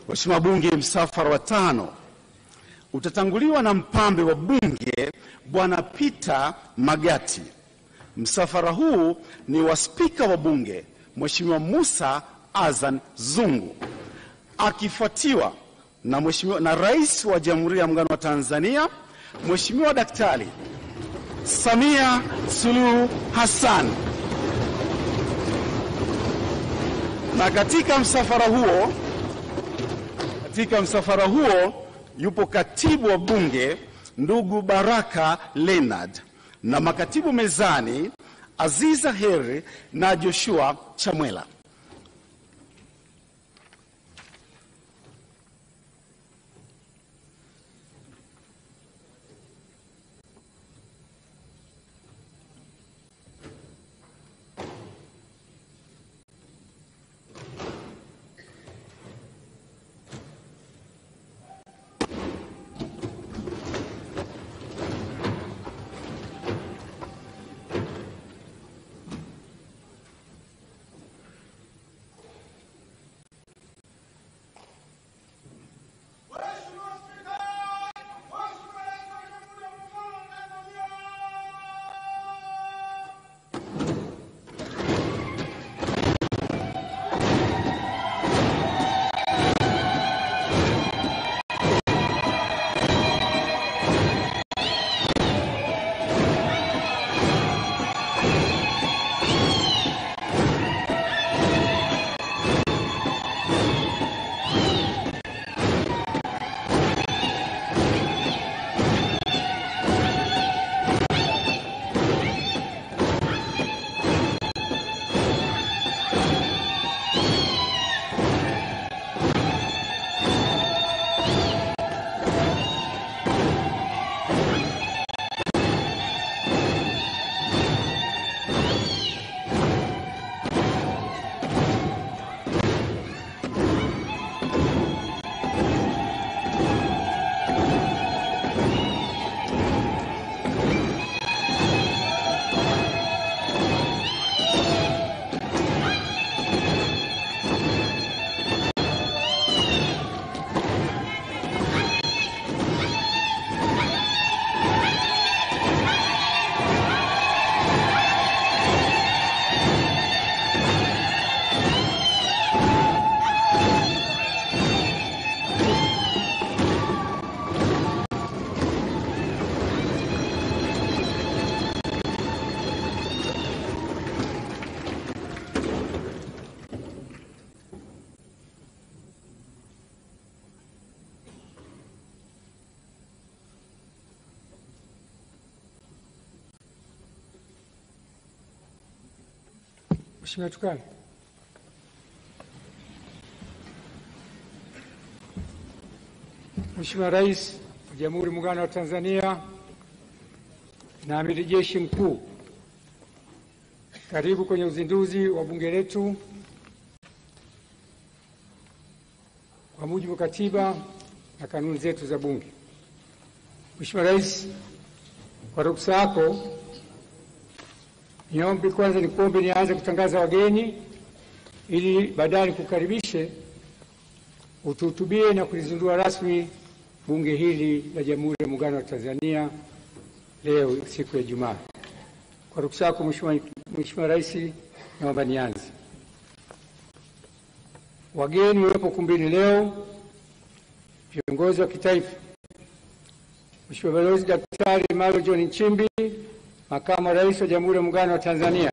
Mheshimiwa Bunge, msafara wa 5 utatanguliwa na mpambe wa Bunge Bwana Peter Magati. Msafara huu ni wa Spika wa Bunge Mheshimiwa Musa Azan Zungu, akifuatiwa na Rais wa Jamhuri ya Muungano wa Tanzania Mheshimiwa Daktari Samia Suluhu Hassan. Na katika msafara huo yupo Katibu wa Bunge ndugu Baraka Leonard, na makatibu mezani Aziza Heri na Joshua Chamwela. Mheshimiwa Tukani. Mheshimiwa Rais wa Jamhuri ya Muungano wa Tanzania na Amiri Jeshi Mkuu, karibu kwenye uzinduzi wa bunge letu. Kwa mujibu wa katiba na kanuni zetu za bunge. Mheshimiwa Rais, kwa ruhusa yako niombe kwanza nianze kutangaza wageni ili baadaye nikukaribishe utuhutubie na kulizindua rasmi bunge hili la Jamhuri ya Muungano wa Tanzania leo siku ya Ijumaa. Kwa ruhusa yako Mheshimiwa Rais, naomba nianze. Wageni waliopo kumbini leo: viongozi wa kitaifa, Mheshimiwa Balozi Daktari Malo John Nchimbi, Makamu wa Rais wa Jamhuri ya Muungano wa Tanzania;